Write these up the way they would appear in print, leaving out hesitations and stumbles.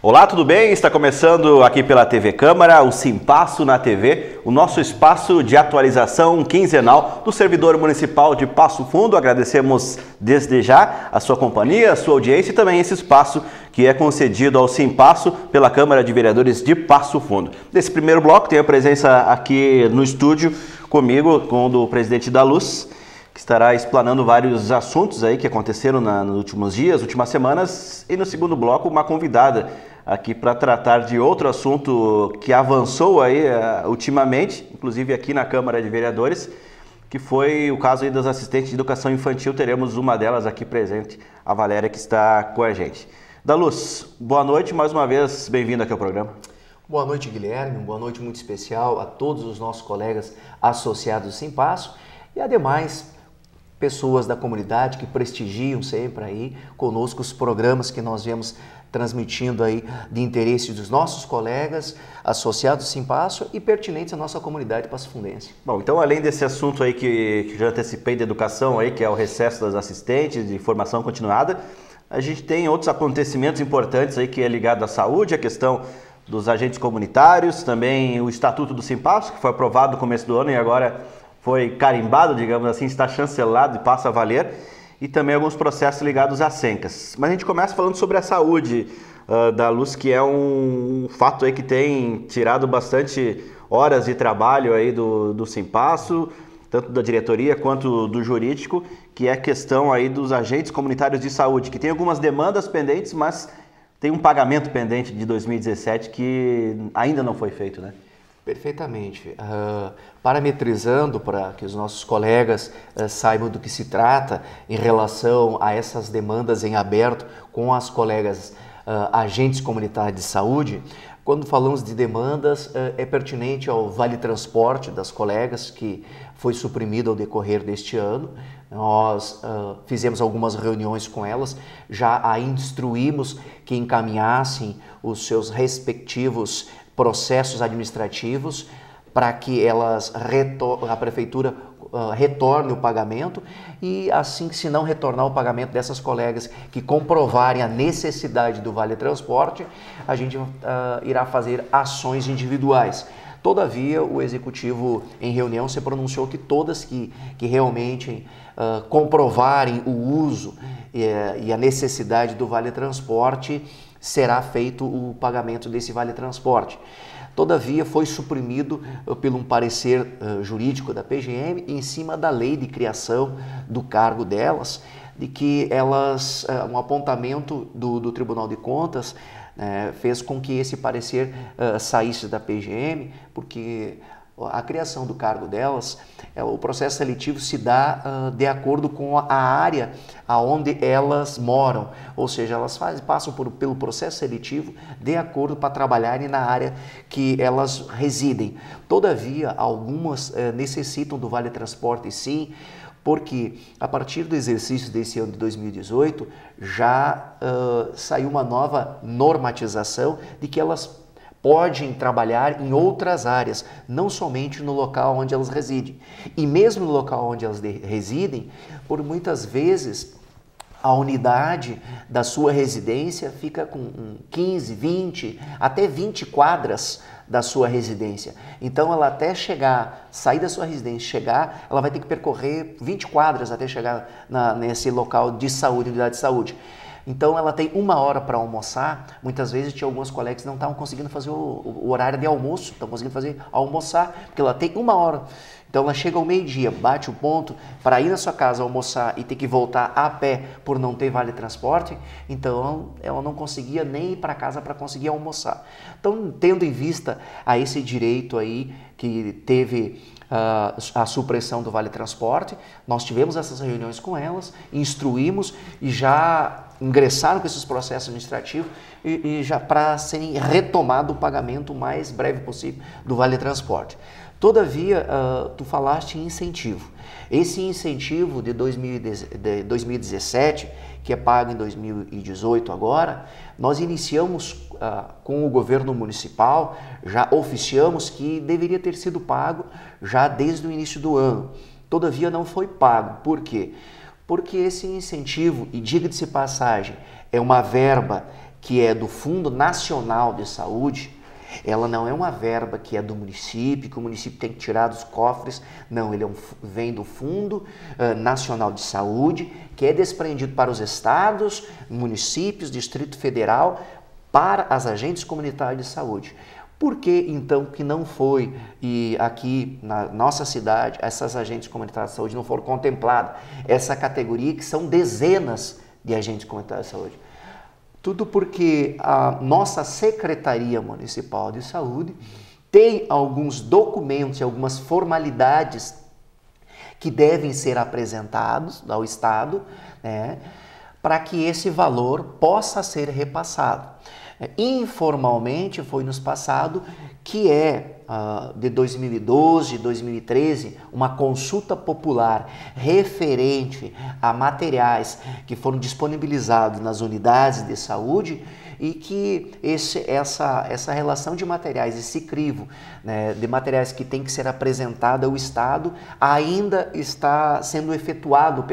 Olá, tudo bem? Está começando aqui pela TV Câmara, o Simpasso na TV, o nosso espaço de atualização quinzenal do servidor municipal de Passo Fundo. Agradecemos desde já a sua companhia, a sua audiência e também esse espaço que é concedido ao Simpasso pela Câmara de Vereadores de Passo Fundo. Nesse primeiro bloco tem a presença aqui no estúdio comigo, com o do presidente da Luz, que estará explanando vários assuntos aí que aconteceram nos últimos dias, últimas semanas, e no segundo bloco uma convidada aqui para tratar de outro assunto que avançou aí ultimamente, inclusive aqui na Câmara de Vereadores, que foi o caso aí das assistentes de educação infantil. Teremos uma delas aqui presente, a Valéria, que está com a gente. Da Luz, boa noite, mais uma vez, bem-vindo aqui ao programa. Boa noite, Guilherme, boa noite muito especial a todos os nossos colegas associados do Simpasso e ademais pessoas da comunidade que prestigiam sempre aí conosco os programas que nós viemos transmitindo aí de interesse dos nossos colegas associados do Simpasso e pertinentes à nossa comunidade passofundense. Bom, então além desse assunto aí que já antecipei da educação aí, que é o recesso das assistentes de formação continuada, a gente tem outros acontecimentos importantes aí que é ligado à saúde, a questão dos agentes comunitários, também o Estatuto do Simpasso, que foi aprovado no começo do ano e agora foi carimbado, digamos assim, está chancelado e passa a valer, e também alguns processos ligados a Sencas. Mas a gente começa falando sobre a saúde da Luz, que é um fato aí que tem tirado bastante horas de trabalho aí do Simpasso, tanto da diretoria quanto do jurídico, que é a questão aí dos agentes comunitários de saúde, que tem algumas demandas pendentes, mas tem um pagamento pendente de 2017 que ainda não foi feito, né? Perfeitamente. Parametrizando para que os nossos colegas saibam do que se trata em relação a essas demandas em aberto com as colegas agentes comunitários de saúde, quando falamos de demandas, é pertinente ao Vale Transporte das colegas, que foi suprimido ao decorrer deste ano. Nós fizemos algumas reuniões com elas, já a instruímos que encaminhassem os seus respectivos processos administrativos para que a prefeitura retorne o pagamento e assim que se não retornar o pagamento dessas colegas que comprovarem a necessidade do Vale Transporte, a gente irá fazer ações individuais. Todavia, o Executivo em reunião se pronunciou que todas que realmente comprovarem o uso e a necessidade do Vale Transporte, será feito o pagamento desse Vale Transporte. Todavia, foi suprimido por um parecer jurídico da PGM em cima da lei de criação do cargo delas, de que elas, um apontamento do Tribunal de Contas fez com que esse parecer saísse da PGM, porque a criação do cargo delas, o processo seletivo se dá de acordo com a área aonde elas moram, ou seja, elas passam pelo processo seletivo de acordo para trabalharem na área que elas residem. Todavia, algumas necessitam do Vale Transporte sim, porque a partir do exercício desse ano de 2018 já saiu uma nova normatização de que elas podem trabalhar em outras áreas, não somente no local onde elas residem. E mesmo no local onde elas residem, por muitas vezes a unidade da sua residência fica com 15, 20, até 20 quadras da sua residência. Então ela até sair da sua residência, ela vai ter que percorrer 20 quadras até chegar nesse local de saúde, unidade de saúde. Então ela tem 1 hora para almoçar. Muitas vezes tinha alguns colegas que não estavam conseguindo fazer o horário de almoço, estão conseguindo almoçar, porque ela tem 1 hora. Então ela chega ao meio-dia, bate o ponto para ir na sua casa almoçar e ter que voltar a pé por não ter Vale Transporte, então ela não conseguia nem ir para casa para conseguir almoçar. Então, tendo em vista a esse direito aí que teve a supressão do Vale Transporte, nós tivemos essas reuniões com elas, instruímos e já ingressaram com esses processos administrativos e já para serem retomado o pagamento o mais breve possível do Vale Transporte. Todavia, tu falaste em incentivo. Esse incentivo de 2017, que é pago em 2018 agora, nós iniciamos com o governo municipal, já oficiamos que deveria ter sido pago já desde o início do ano. Todavia não foi pago. Por quê? Porque esse incentivo, e diga-se passagem, é uma verba que é do Fundo Nacional de Saúde, ela não é uma verba que é do município, que o município tem que tirar dos cofres. Não, ele vem do Fundo Nacional de Saúde, que é despreendido para os estados, municípios, Distrito Federal, para as agentes comunitárias de saúde. Por que, então, que não foi, e aqui na nossa cidade, essas agentes comunitárias de saúde não foram contempladas? Essa categoria que são dezenas de agentes comunitários de saúde. Tudo porque a nossa Secretaria Municipal de Saúde tem alguns documentos e algumas formalidades que devem ser apresentados ao Estado, né, para que esse valor possa ser repassado. Informalmente foi nos passado que de 2012, 2013, uma consulta popular referente a materiais que foram disponibilizados nas unidades de saúde e que essa relação de materiais, esse crivo, né, de materiais que tem que ser apresentado ao Estado ainda está sendo efetuado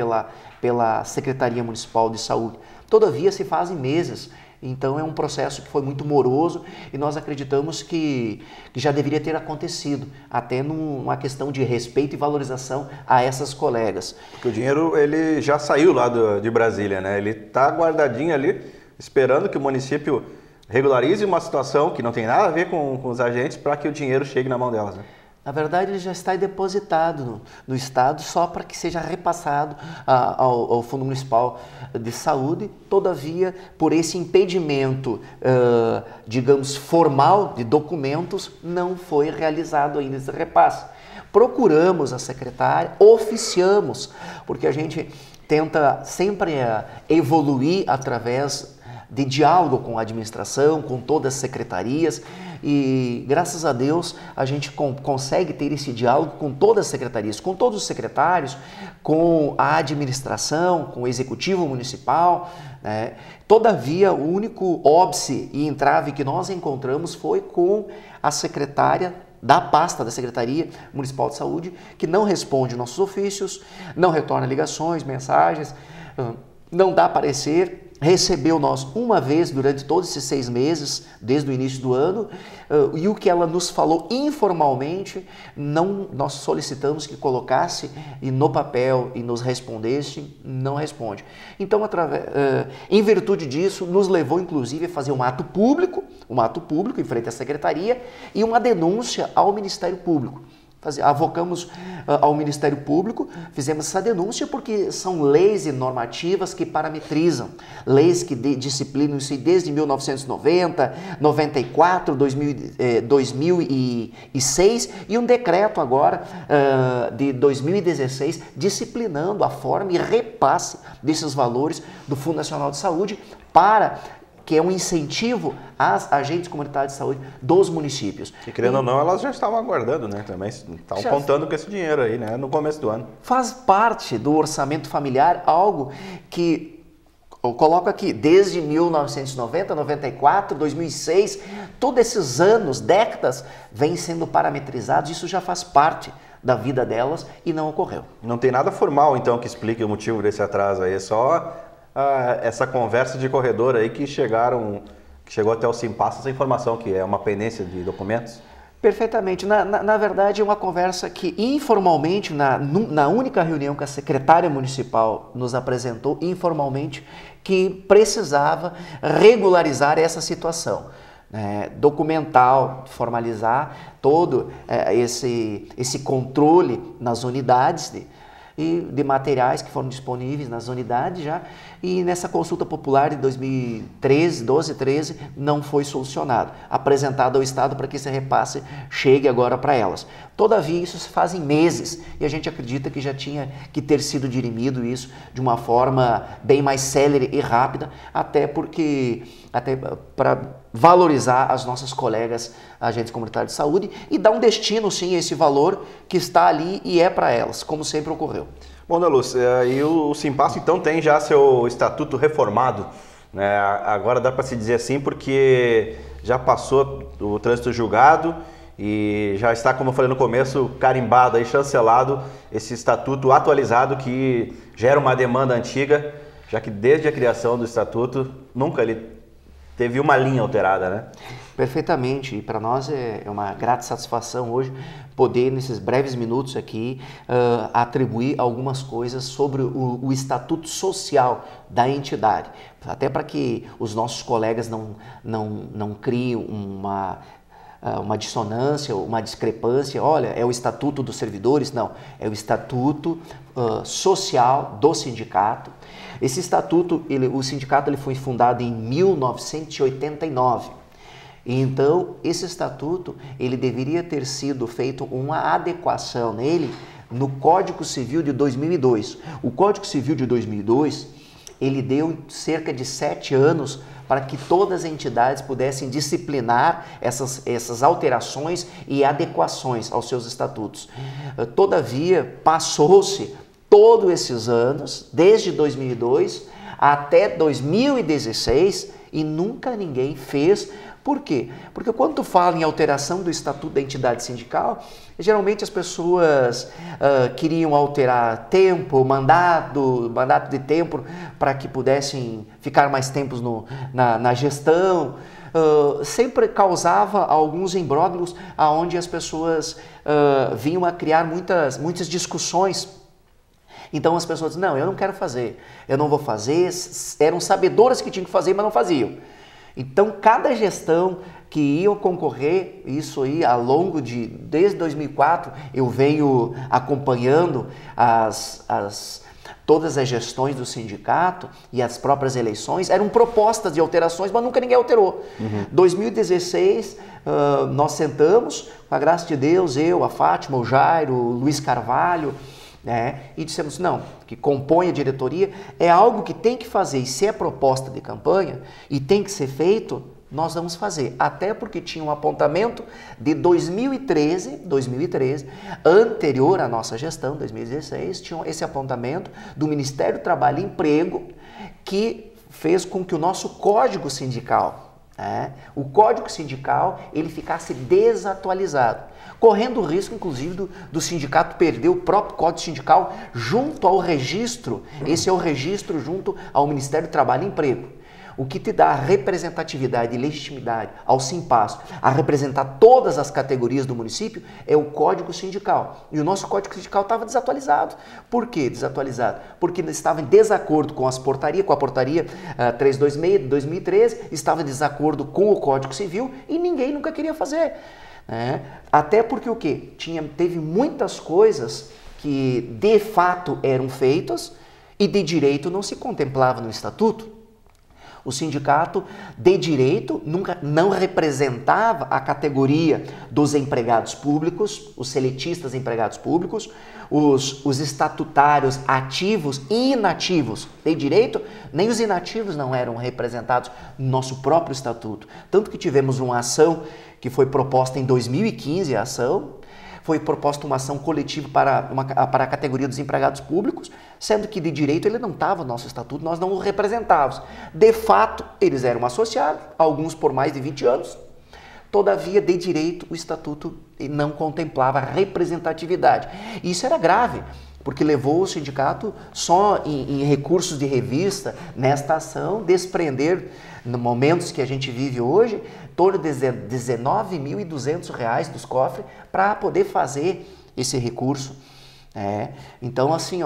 pela Secretaria Municipal de Saúde. Todavia, se fazem meses. Então é um processo que foi muito moroso e nós acreditamos que já deveria ter acontecido, até numa questão de respeito e valorização a essas colegas. Porque o dinheiro ele já saiu lá de Brasília, né? Ele está guardadinho ali, esperando que o município regularize uma situação que não tem nada a ver com os agentes para que o dinheiro chegue na mão delas, né? Na verdade, ele já está depositado no Estado só para que seja repassado ao Fundo Municipal de Saúde. Todavia, por esse impedimento, digamos, formal de documentos, não foi realizado ainda esse repasse. Procuramos a secretária, oficiamos, porque a gente tenta sempre evoluir através de diálogo com a administração, com todas as secretarias, e graças a Deus a gente consegue ter esse diálogo com todas as secretarias, com todos os secretários, com a administração, com o executivo municipal, né? Todavia, o único óbice e entrave que nós encontramos foi com a secretária da pasta da Secretaria Municipal de Saúde, que não responde nossos ofícios, não retorna ligações, mensagens, não dá parecer. Recebeu nós uma vez durante todos esses 6 meses, desde o início do ano, e o que ela nos falou informalmente, nós solicitamos que colocasse no papel e nos respondesse, não responde. Então, em virtude disso, nos levou inclusive a fazer um ato público em frente à Secretaria e uma denúncia ao Ministério Público. Avocamos ao Ministério Público, fizemos essa denúncia porque são leis e normativas que parametrizam, leis que disciplinam isso desde 1990, 94, 2006 e um decreto agora de 2016 disciplinando a forma e repasse desses valores do Fundo Nacional de Saúde que é um incentivo às agentes comunitárias de saúde dos municípios. E querendo ou não, elas já estavam aguardando, né? Também estavam contando com esse dinheiro aí, né? No começo do ano. Faz parte do orçamento familiar algo que eu coloco aqui, desde 1990, 94, 2006, todos esses anos, décadas, vêm sendo parametrizados, isso já faz parte da vida delas e não ocorreu. Não tem nada formal, então, que explique o motivo desse atraso aí, é só essa conversa de corredor aí que chegou até o Simpassa essa informação, que é uma pendência de documentos? Perfeitamente. Na verdade, é uma conversa que informalmente, na única reunião que a secretária municipal nos apresentou, informalmente, que precisava regularizar essa situação. Documental, formalizar todo esse controle nas unidades de materiais que foram disponíveis nas unidades já, e nessa consulta popular de 2013, 13, não foi solucionado, apresentado ao Estado para que esse repasse chegue agora para elas. Todavia, isso se faz em meses, e a gente acredita que já tinha que ter sido dirimido isso de uma forma bem mais célere e rápida, até para valorizar as nossas colegas agentes comunitários de saúde e dar um destino, sim, a esse valor que está ali e é para elas, como sempre ocorreu. Bom, Ana Luz, e o Simpassa então tem já seu estatuto reformado, né? Agora dá para se dizer assim porque já passou o trânsito julgado e já está, como eu falei no começo, carimbado, aí, chancelado esse estatuto atualizado que gera uma demanda antiga, já que desde a criação do estatuto nunca ele Teve uma linha alterada, né? Perfeitamente, e para nós é uma grata satisfação hoje poder, nesses breves minutos aqui, atribuir algumas coisas sobre o estatuto social da entidade, até para que os nossos colegas não criem uma dissonância, uma discrepância. Olha, é o estatuto dos servidores? Não, é o estatuto social do sindicato. Esse estatuto, o sindicato ele foi fundado em 1989. Então, esse estatuto, ele deveria ter sido feito uma adequação nele no Código Civil de 2002. O Código Civil de 2002, ele deu cerca de 7 anos para que todas as entidades pudessem disciplinar essas alterações e adequações aos seus estatutos. Todavia, passou-se todos esses anos, desde 2002 até 2016, e nunca ninguém fez. Por quê? Porque quando tu fala em alteração do estatuto da entidade sindical, geralmente as pessoas queriam alterar tempo, mandato de tempo, para que pudessem ficar mais tempos na gestão. Sempre causava alguns imbróglios, onde as pessoas vinham a criar muitas discussões. Então as pessoas diziam, não, eu não quero fazer, eu não vou fazer. Eram sabedoras que tinham que fazer, mas não faziam. Então, cada gestão que ia concorrer, isso aí desde 2004, eu venho acompanhando todas as gestões do sindicato e as próprias eleições, eram propostas de alterações, mas nunca ninguém alterou. 2016, nós sentamos, com a graça de Deus, eu, a Fátima, o Jairo, o Luiz Carvalho, e dissemos, não, que compõe a diretoria, é algo que tem que fazer, e se é proposta de campanha e tem que ser feito, nós vamos fazer. Até porque tinha um apontamento de 2013, anterior à nossa gestão, 2016, tinha esse apontamento do Ministério do Trabalho e Emprego, que fez com que o nosso Código Sindical, o Código Sindical, ele ficasse desatualizado, correndo o risco, inclusive, do sindicato perder o próprio Código Sindical junto ao registro. Esse é o registro junto ao Ministério do Trabalho e Emprego. O que te dá representatividade e legitimidade ao Sinpasso a representar todas as categorias do município é o Código Sindical. E o nosso Código Sindical estava desatualizado. Por que desatualizado? Porque estava em desacordo com a portaria 326 de 2013, estava em desacordo com o Código Civil e ninguém nunca queria fazer. Até porque o quê? Teve muitas coisas que de fato eram feitas e de direito não se contemplava no estatuto. O sindicato de direito não representava a categoria dos empregados públicos, os seletistas empregados públicos, os estatutários ativos e inativos de direito, nem os inativos não eram representados no nosso próprio estatuto. Tanto que tivemos uma ação que foi proposta em 2015, foi proposta uma ação coletiva para a categoria dos empregados públicos, sendo que de direito ele não estava no nosso estatuto, nós não o representávamos. De fato, eles eram associados, alguns por mais de 20 anos, todavia, de direito, o estatuto não contemplava representatividade. E isso era grave, porque levou o sindicato só em recursos de revista, nesta ação, desprender, no momentos que a gente vive hoje, torno de R$19.200 dos cofres para poder fazer esse recurso. Então, assim,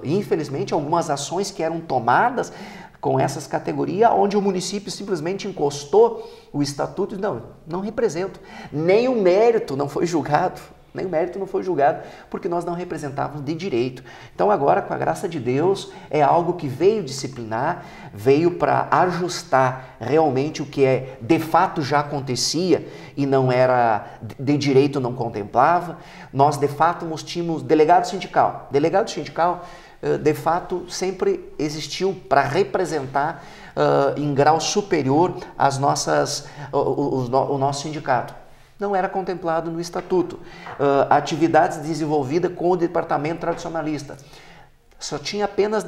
infelizmente, algumas ações que eram tomadas com essas categorias, onde o município simplesmente encostou o estatuto e não represento. Nem o mérito não foi julgado. Porque nós não representávamos de direito. Então agora, com a graça de Deus, é algo que veio disciplinar, veio para ajustar realmente o que de fato já acontecia e não era de direito, não contemplava. Nós de fato tínhamos delegado sindical. Delegado sindical, de fato, sempre existiu para representar em grau superior o nosso sindicato. Não era contemplado no estatuto. Atividades desenvolvidas com o departamento tradicionalista. Só tinha apenas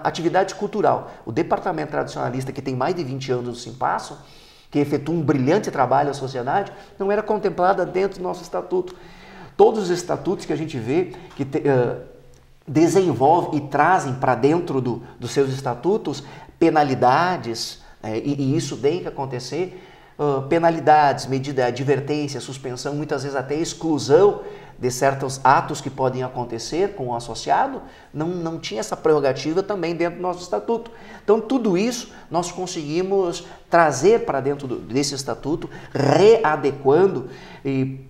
atividade cultural. O departamento tradicionalista, que tem mais de 20 anos no Sinpasso, que efetua um brilhante trabalho à sociedade, não era contemplada dentro do nosso estatuto. Todos os estatutos que a gente vê que desenvolvem e trazem para dentro dos seus estatutos penalidades, e isso tem que acontecer, penalidades, medida, advertência, suspensão, muitas vezes até exclusão de certos atos que podem acontecer com o associado, não tinha essa prerrogativa também dentro do nosso estatuto. Então, tudo isso nós conseguimos trazer para dentro desse estatuto, readequando, e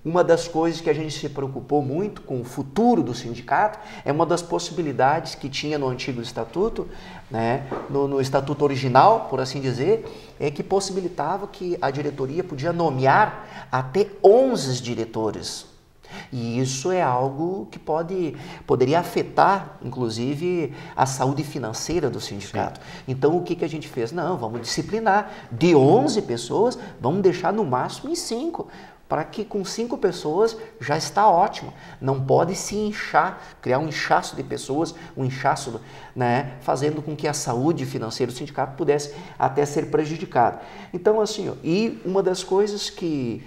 uma das coisas que a gente se preocupou muito com o futuro do sindicato é uma das possibilidades que tinha no antigo estatuto, né, no estatuto original, por assim dizer, é que possibilitava que a diretoria podia nomear até 11 diretores. E isso é algo que poderia afetar, inclusive, a saúde financeira do sindicato. Sim. Então, o que a gente fez? Não, vamos disciplinar. De 11 pessoas, vamos deixar no máximo em 5. Para que com 5 pessoas já está ótimo. Não pode se inchar, criar um inchaço de pessoas, um inchaço, né, fazendo com que a saúde financeira do sindicato pudesse até ser prejudicada. Então, assim, e uma das coisas que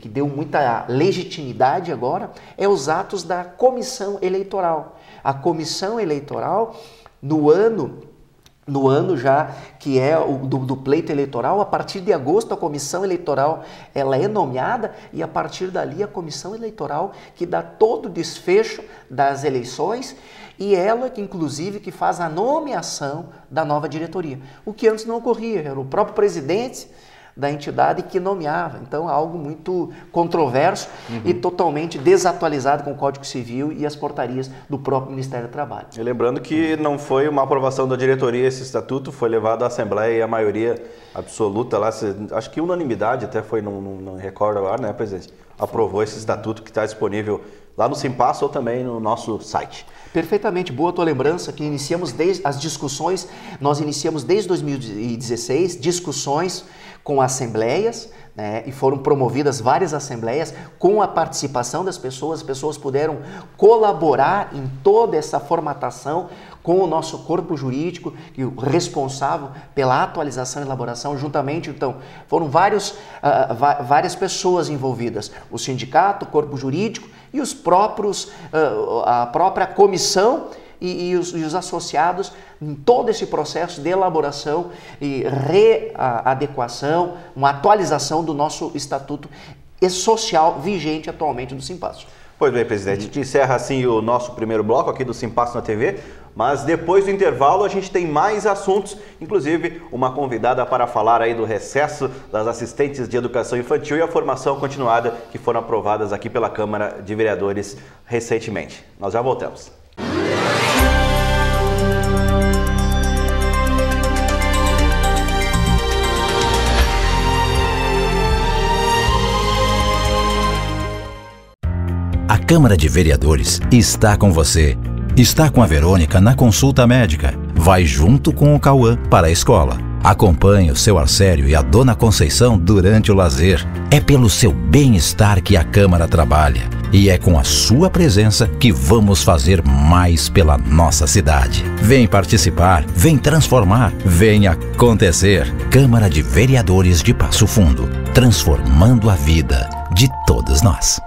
deu muita legitimidade agora é os atos da comissão eleitoral. A comissão eleitoral, no ano já que é do pleito eleitoral, a partir de agosto a comissão eleitoral ela é nomeada e a partir dali a comissão eleitoral que dá todo o desfecho das eleições e ela que inclusive que faz a nomeação da nova diretoria. O que antes não ocorria, era o próprio presidente da entidade que nomeava. Então, algo muito controverso e totalmente desatualizado com o Código Civil e as portarias do próprio Ministério do Trabalho. E lembrando que não foi uma aprovação da diretoria esse estatuto, foi levado à Assembleia e a maioria absoluta lá, acho que unanimidade até foi, não recordo agora, né, presidente? Aprovou esse estatuto que está disponível lá no Simpasso ou também no nosso site. Perfeitamente, boa a tua lembrança que iniciamos as discussões, nós iniciamos desde 2016 discussões com assembleias, né, e foram promovidas várias assembleias com a participação das pessoas, as pessoas puderam colaborar em toda essa formatação com o nosso corpo jurídico, e o responsável pela atualização e elaboração, juntamente, então, foram várias pessoas envolvidas, o sindicato, o corpo jurídico e os próprios, a própria comissão e os associados em todo esse processo de elaboração e readequação, uma atualização do nosso estatuto social vigente atualmente do Simpasso. Pois bem, presidente, a gente encerra assim o nosso primeiro bloco aqui do Simpasso na TV, mas depois do intervalo a gente tem mais assuntos, inclusive uma convidada para falar aí do recesso das assistentes de educação infantil e a formação continuada que foram aprovadas aqui pela Câmara de Vereadores recentemente. Nós já voltamos. A Câmara de Vereadores está com você. Está com a Verônica na consulta médica. Vai junto com o Cauã para a escola. Acompanhe o seu Arcério e a Dona Conceição durante o lazer. É pelo seu bem-estar que a Câmara trabalha. E é com a sua presença que vamos fazer mais pela nossa cidade. Vem participar, vem transformar, vem acontecer. Câmara de Vereadores de Passo Fundo. Transformando a vida de todos nós.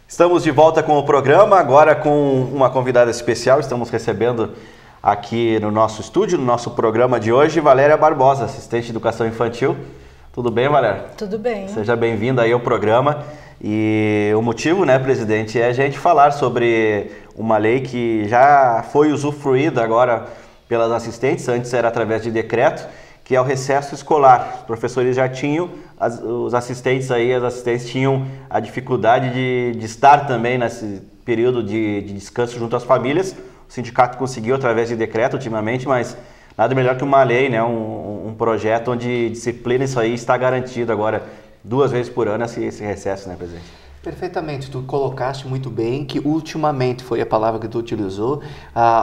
Estamos de volta com o programa, agora com uma convidada especial. Estamos recebendo aqui no nosso estúdio, no nosso programa de hoje, Valéria Barbosa, assistente de educação infantil. Tudo bem, Valéria? Tudo bem. Seja bem-vinda aí ao programa. E o motivo, né, presidente, é a gente falar sobre uma lei que já foi usufruída agora pelas assistentes, antes era através de decreto, que é o recesso escolar. Os professores já tinham, os assistentes aí, as assistentes tinham a dificuldade de estar também nesse período de descanso junto às famílias. O sindicato conseguiu através de decreto ultimamente, mas nada melhor que uma lei, né? Um projeto onde disciplina isso aí está garantido agora 2 vezes por ano esse recesso, né, presidente? Perfeitamente, tu colocaste muito bem que ultimamente foi a palavra que tu utilizou,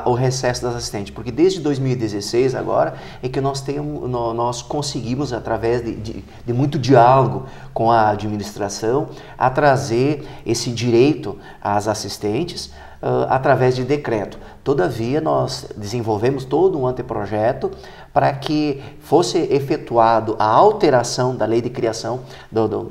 o recesso das assistentes, porque desde 2016 agora é que nós conseguimos, através de muito diálogo com a administração, a trazer esse direito às assistentes, através de decreto. Todavia, nós desenvolvemos todo um anteprojeto para que fosse efetuado a alteração da lei de criação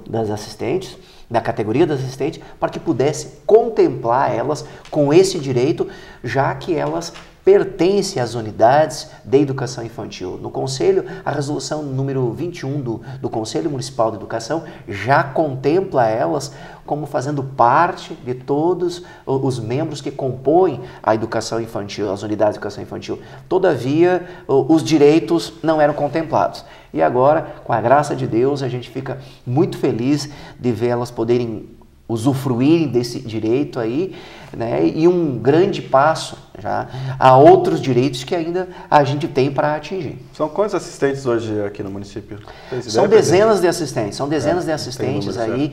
das assistentes, da categoria das assistentes, para que pudesse contemplar elas com esse direito, já que elas pertencem às unidades de educação infantil. No Conselho, a resolução número 21 do Conselho Municipal de Educação já contempla elas como fazendo parte de todos os membros que compõem a educação infantil, as unidades de educação infantil. Todavia, os direitos não eram contemplados. E agora, com a graça de Deus, a gente fica muito feliz de ver elas poderem usufruírem desse direito aí, né? E um grande passo já a outros direitos que ainda a gente tem para atingir. São quantos assistentes hoje aqui no município? São dezenas de assistentes, aí,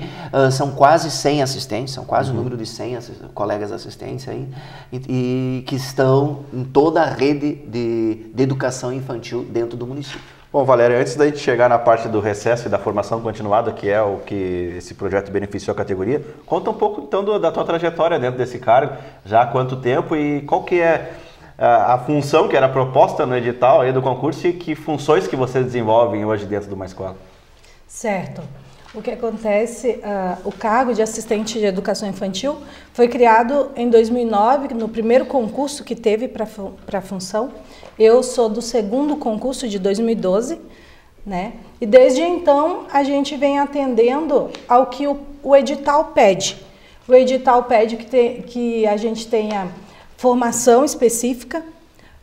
são quase 100 assistentes, são quase o número de 100 colegas assistentes aí, e que estão em toda a rede de educação infantil dentro do município. Bom, Valéria, antes da gente chegar na parte do recesso e da formação continuada, que é o que esse projeto beneficiou a categoria, conta um pouco então da tua trajetória dentro desse cargo, já há quanto tempo e qual que é a função que era proposta no edital aí do concurso e que funções que vocês desenvolvem hoje dentro de uma escola? Certo. O que acontece, o cargo de assistente de educação infantil foi criado em 2009, no primeiro concurso que teve para a função. Eu sou do segundo concurso de 2012, né? E desde então a gente vem atendendo ao que o edital pede. O edital pede que a gente tenha formação específica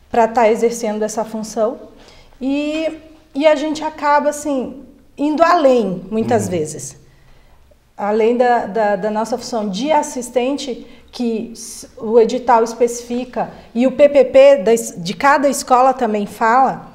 para estar exercendo essa função e a gente acaba assim indo além, muitas vezes. Além da nossa função de assistente, que o edital especifica, e o PPP de cada escola também fala,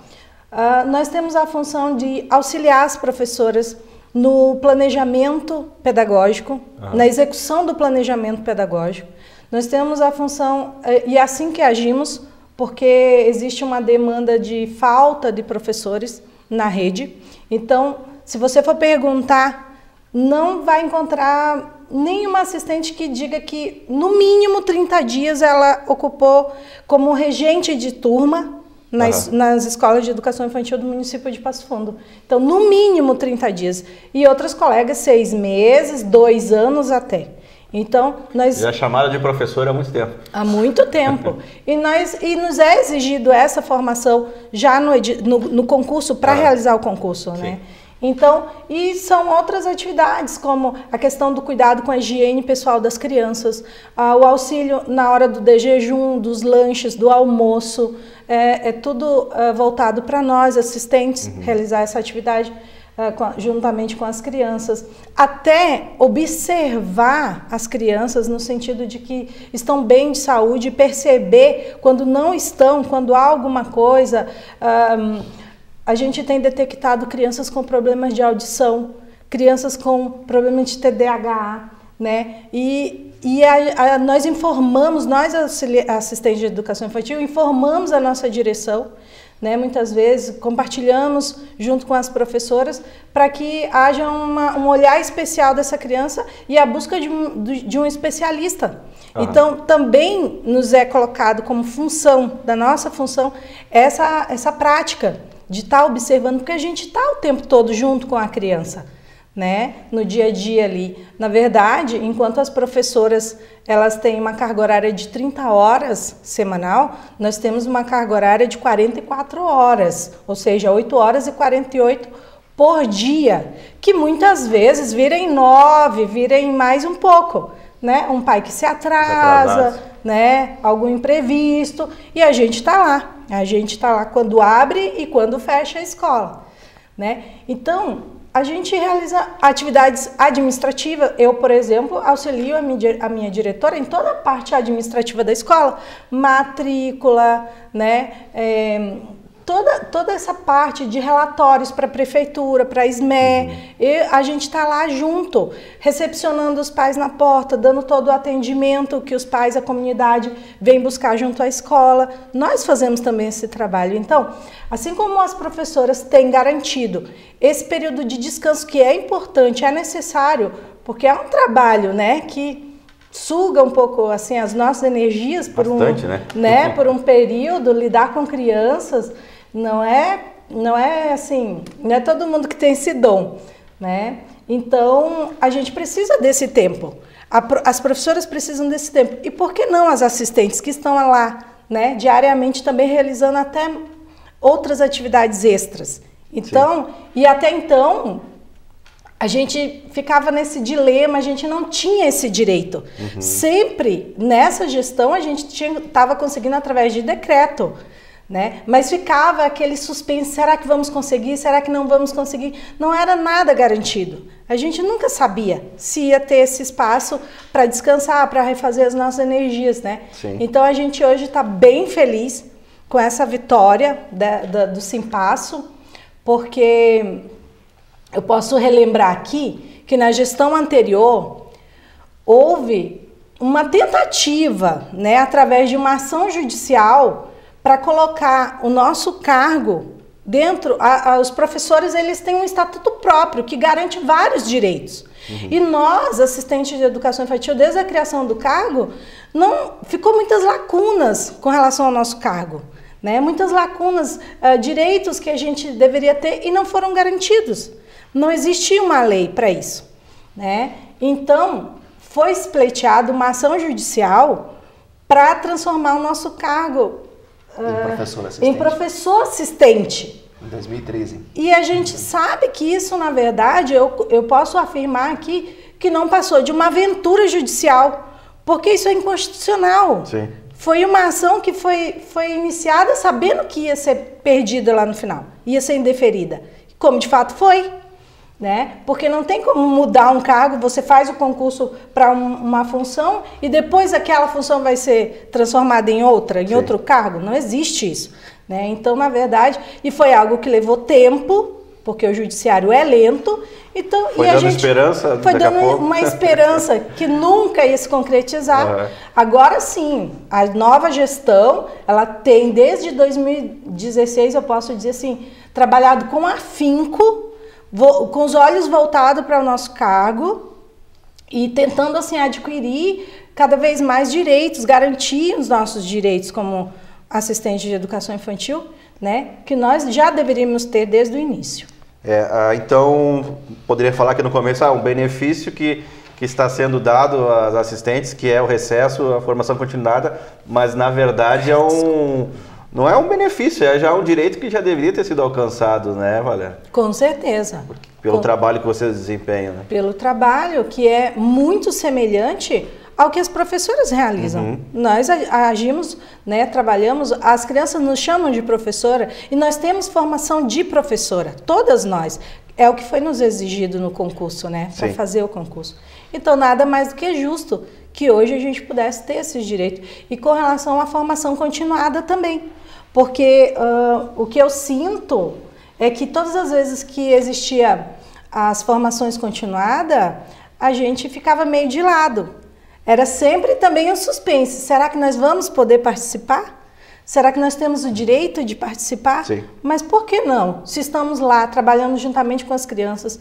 nós temos a função de auxiliar as professoras no planejamento pedagógico, na execução do planejamento pedagógico. Nós temos a função, e é assim que agimos, porque existe uma demanda de falta de professores na rede. Então, se você for perguntar, não vai encontrar nenhuma assistente que diga que, no mínimo, 30 dias ela ocupou como regente de turma nas escolas de educação infantil do município de Passo Fundo. Então, no mínimo, 30 dias. E outras colegas, 6 meses, 2 anos até. Então, nós... Já chamaram de professora há muito tempo. Há muito tempo. E nos é exigido essa formação já no concurso, para realizar o concurso, né? Então, e são outras atividades, como a questão do cuidado com a higiene pessoal das crianças, o auxílio na hora do jejum, dos lanches, do almoço, é tudo voltado para nós, assistentes, realizar essa atividade juntamente com as crianças, até observar as crianças no sentido de que estão bem de saúde, perceber quando não estão, quando há alguma coisa. A gente tem detectado crianças com problemas de audição, crianças com problemas de TDAH, né? Nós informamos, nós assistentes de educação infantil, informamos a nossa direção, né? Muitas vezes compartilhamos junto com as professoras para que haja um olhar especial dessa criança e a busca de um especialista. Então, também nos é colocado como função, da nossa função, essa prática de estar observando, porque a gente está o tempo todo junto com a criança, né? No dia a dia ali. Na verdade, enquanto as professoras elas têm uma carga horária de 30 horas semanal, nós temos uma carga horária de 44 horas, ou seja, 8 horas e 48 por dia, que muitas vezes vira em 9, vira em mais um pouco, né? Um pai que se atrasa, né? Algum imprevisto, e a gente está lá. A gente está lá quando abre e quando fecha a escola, né? Então, a gente realiza atividades administrativas. Eu, por exemplo, auxilio a minha diretora em toda a parte administrativa da escola, matrícula, né? Toda essa parte de relatórios para a prefeitura, para a SME, e a gente está lá junto, recepcionando os pais na porta, dando todo o atendimento que os pais, a comunidade, vem buscar junto à escola. Nós fazemos também esse trabalho. Então, assim como as professoras têm garantido esse período de descanso, que é importante, é necessário, porque é um trabalho, né, que suga um pouco assim as nossas energias por Bastante, por um período. Lidar com crianças não é assim, não é todo mundo que tem esse dom, né? Então a gente precisa desse tempo. As professoras precisam desse tempo. E por que não as assistentes que estão lá, né, diariamente também realizando até outras atividades extras? Então, e até então a gente ficava nesse dilema, a gente não tinha esse direito. Sempre nessa gestão a gente estava conseguindo através de decreto, né? Mas ficava aquele suspense, será que vamos conseguir, será que não vamos conseguir? Não era nada garantido. A gente nunca sabia se ia ter esse espaço para descansar, para refazer as nossas energias, né? Sim. Então a gente hoje está bem feliz com essa vitória do Simpasso, porque eu posso relembrar aqui que na gestão anterior houve uma tentativa, né, através de uma ação judicial para colocar o nosso cargo dentro. Os professores, eles têm um estatuto próprio que garante vários direitos. E nós, assistentes de educação infantil, desde a criação do cargo, ficou muitas lacunas com relação ao nosso cargo, né? Muitas lacunas, direitos que a gente deveria ter e não foram garantidos. Não existia uma lei para isso, né? Então, foi pleiteada uma ação judicial para transformar o nosso cargo em professor assistente. Em 2013. E a gente sabe que isso, na verdade, eu posso afirmar aqui que não passou de uma aventura judicial, porque isso é inconstitucional. Sim. Foi uma ação que foi iniciada sabendo que ia ser perdida lá no final, ia ser indeferida, como de fato foi. Né? Porque não tem como mudar um cargo, você faz o concurso para uma função e depois aquela função vai ser transformada em outra, em outro cargo. Não existe isso, né? Então, na verdade, e foi algo que levou tempo, porque o judiciário é lento. Então, foi dando esperança, foi dando uma esperança que nunca ia se concretizar. Agora sim, a nova gestão, ela tem desde 2016, eu posso dizer assim, trabalhado com afinco, com os olhos voltados para o nosso cargo e tentando assim adquirir cada vez mais direitos, garantir os nossos direitos como assistente de educação infantil, né, que nós já deveríamos ter desde o início. Então, poderia falar que no começo um benefício que está sendo dado às assistentes, que é o recesso, a formação continuada, mas na verdade não é um benefício, é já um direito que já deveria ter sido alcançado, né, Valéria? Com certeza. Pelo trabalho que vocês desempenham, né? Pelo trabalho que é muito semelhante ao que as professoras realizam. Nós agimos, né, trabalhamos, as crianças nos chamam de professora e nós temos formação de professora, todas nós. É o que foi nos exigido no concurso, né, para fazer o concurso. Então, nada mais do que justo que hoje a gente pudesse ter esses direitos. E com relação à formação continuada também. Porque o que eu sinto é que todas as vezes que existia as formações continuadas, a gente ficava meio de lado. Era sempre também um suspense. Será que nós vamos poder participar? Será que nós temos o direito de participar? Sim. Mas por que não? Se estamos lá trabalhando juntamente com as crianças,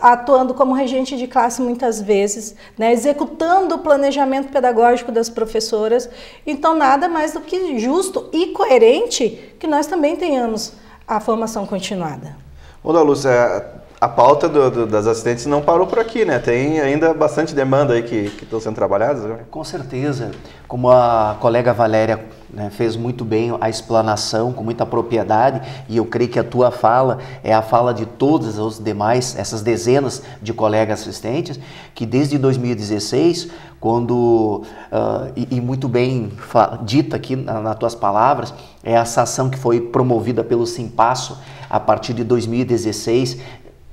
atuando como regente de classe muitas vezes, né, executando o planejamento pedagógico das professoras, então nada mais do que justo e coerente que nós também tenhamos a formação continuada. Ô, Lúcia, a pauta das assistentes não parou por aqui, né? Tem ainda bastante demanda aí que estão sendo trabalhadas, né? Com certeza. Como a colega Valéria, né, fez muito bem a explanação, com muita propriedade, e eu creio que a tua fala é a fala de todos os demais, essas dezenas de colegas assistentes, que desde 2016, quando, e muito bem dita aqui nas tuas palavras, é essa ação que foi promovida pelo Simpasso a partir de 2016,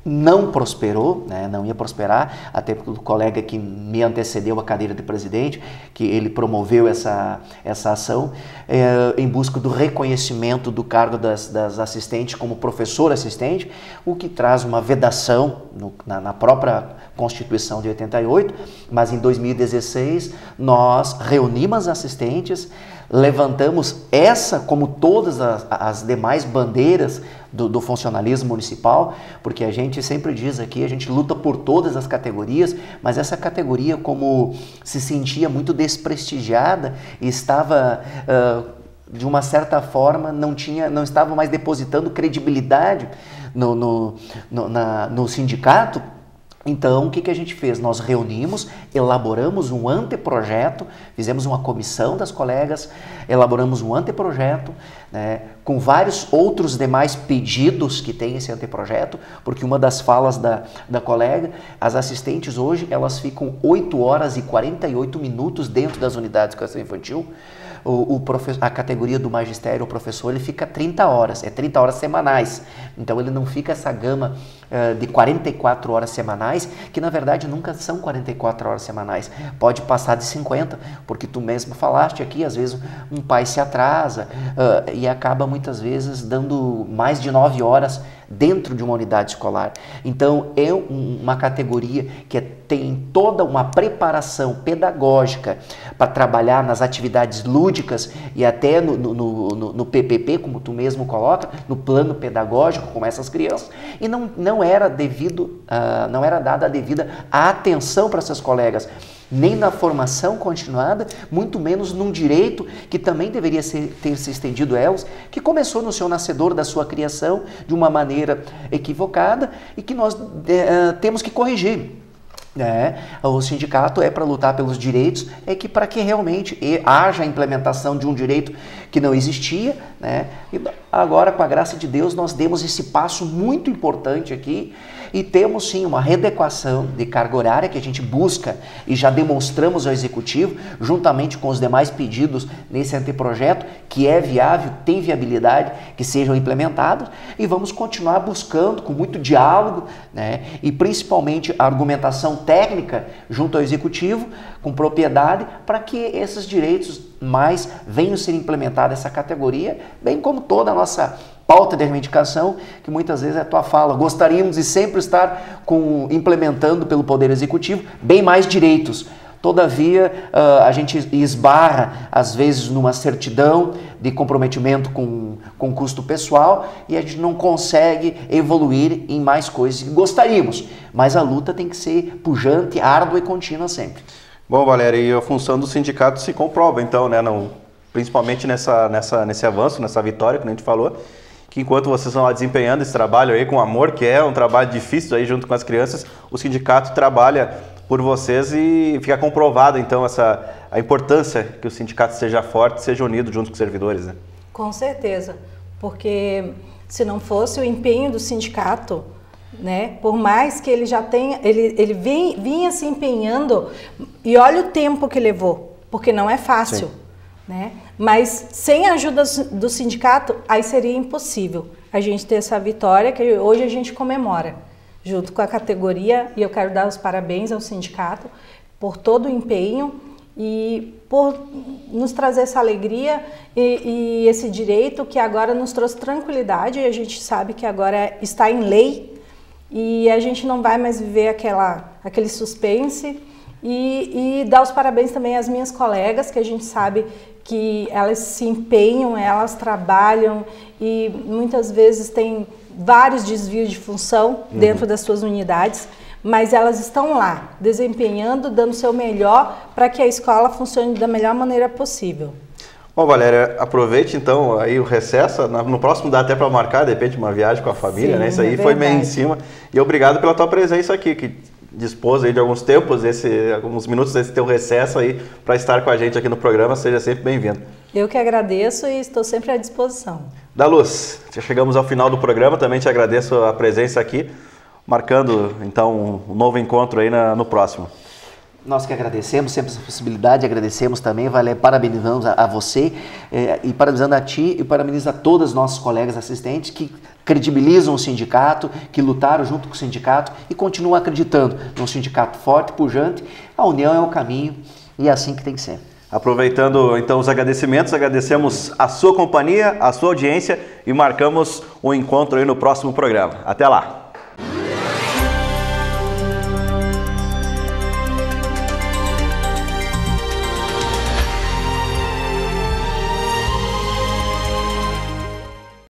não prosperou, né? Não ia prosperar, até porque o colega que me antecedeu a cadeira de presidente, que ele promoveu essa ação em busca do reconhecimento do cargo das assistentes como professor assistente, o que traz uma vedação na própria Constituição de 88, mas em 2016 nós reunimos as assistentes, levantamos essa, como todas as demais bandeiras do funcionalismo municipal, porque a gente sempre diz aqui, a gente luta por todas as categorias, mas essa categoria, como se sentia muito desprestigiada e estava, de uma certa forma, não estava mais depositando credibilidade no sindicato. Então, o que a gente fez? Nós reunimos, elaboramos um anteprojeto, fizemos uma comissão das colegas, elaboramos um anteprojeto, né, com vários outros demais pedidos que tem esse anteprojeto, porque uma das falas da colega, as assistentes hoje, elas ficam 8 horas e 48 minutos dentro das unidades de educação infantil. A categoria do magistério, o professor, ele fica 30 horas, é 30 horas semanais. Então ele não fica essa gama de 44 horas semanais, que na verdade nunca são 44 horas semanais. Pode passar de 50, porque tu mesmo falaste aqui, às vezes um pai se atrasa e acaba muitas vezes dando mais de 9 horas dentro de uma unidade escolar. Então é uma categoria que tem toda uma preparação pedagógica para trabalhar nas atividades lúdicas e até no PPP, como tu mesmo coloca, no plano pedagógico com essas crianças, e não era dada a devida atenção para essas colegas, nem na formação continuada, muito menos num direito que também deveria ter se estendido a elas, que começou no seu nascedor da sua criação de uma maneira equivocada e que nós temos que corrigir. O sindicato é para lutar pelos direitos, é que para que realmente haja a implementação de um direito que não existia, né? E agora, com a graça de Deus, nós demos esse passo muito importante aqui e temos sim uma readequação de carga horária que a gente busca e já demonstramos ao Executivo, juntamente com os demais pedidos nesse anteprojeto, que é viável, tem viabilidade, que sejam implementados, e vamos continuar buscando com muito diálogo, né? E principalmente a argumentação técnica junto ao Executivo, com propriedade, para que esses direitos mais venham a ser implementados essa categoria, bem como toda a nossa pauta de reivindicação, que muitas vezes é a tua fala. Gostaríamos de sempre estar implementando pelo Poder Executivo bem mais direitos. Todavia, a gente esbarra, às vezes, numa certidão de comprometimento com custo pessoal e a gente não consegue evoluir em mais coisas que gostaríamos. Mas a luta tem que ser pujante, árdua e contínua sempre. Bom, Valéria, e a função do sindicato se comprova, então, né? Principalmente nesse avanço, nessa vitória que a gente falou, que enquanto vocês estão lá desempenhando esse trabalho aí com amor, que é um trabalho difícil aí junto com as crianças, o sindicato trabalha por vocês e fica comprovada, então, a importância que o sindicato seja forte, seja unido junto com os servidores, né? Com certeza, porque se não fosse o empenho do sindicato, né, por mais que ele já tenha, ele vinha se empenhando, e olha o tempo que levou, porque não é fácil, né? Mas sem a ajuda do sindicato, aí seria impossível a gente ter essa vitória que hoje a gente comemora, junto com a categoria, e eu quero dar os parabéns ao sindicato por todo o empenho e por nos trazer essa alegria e esse direito que agora nos trouxe tranquilidade, e a gente sabe que agora está em lei e a gente não vai mais viver aquele suspense, e dar os parabéns também às minhas colegas, que a gente sabe que elas se empenham, elas trabalham e muitas vezes tem vários desvios de função dentro das suas unidades, mas elas estão lá, desempenhando, dando o seu melhor para que a escola funcione da melhor maneira possível. Bom, Valéria, aproveite então aí o recesso, no próximo dá até para marcar, de repente, uma viagem com a família, sim, né? Isso aí foi meio em cima. E obrigado pela tua presença aqui, que dispôs aí de alguns tempos, alguns minutos desse teu recesso aí para estar com a gente aqui no programa. Seja sempre bem-vindo. Eu que agradeço e estou sempre à disposição. Daluz, já chegamos ao final do programa, também te agradeço a presença aqui, marcando então um novo encontro aí no próximo. Nós que agradecemos sempre essa possibilidade, agradecemos também, parabenizamos a você e parabenizando a ti e parabenizo a todas as nossas colegas assistentes que credibilizam o sindicato, que lutaram junto com o sindicato e continuam acreditando num sindicato forte, pujante. A união é o caminho e é assim que tem que ser. Aproveitando então os agradecimentos, agradecemos a sua companhia, a sua audiência e marcamos um encontro aí no próximo programa. Até lá!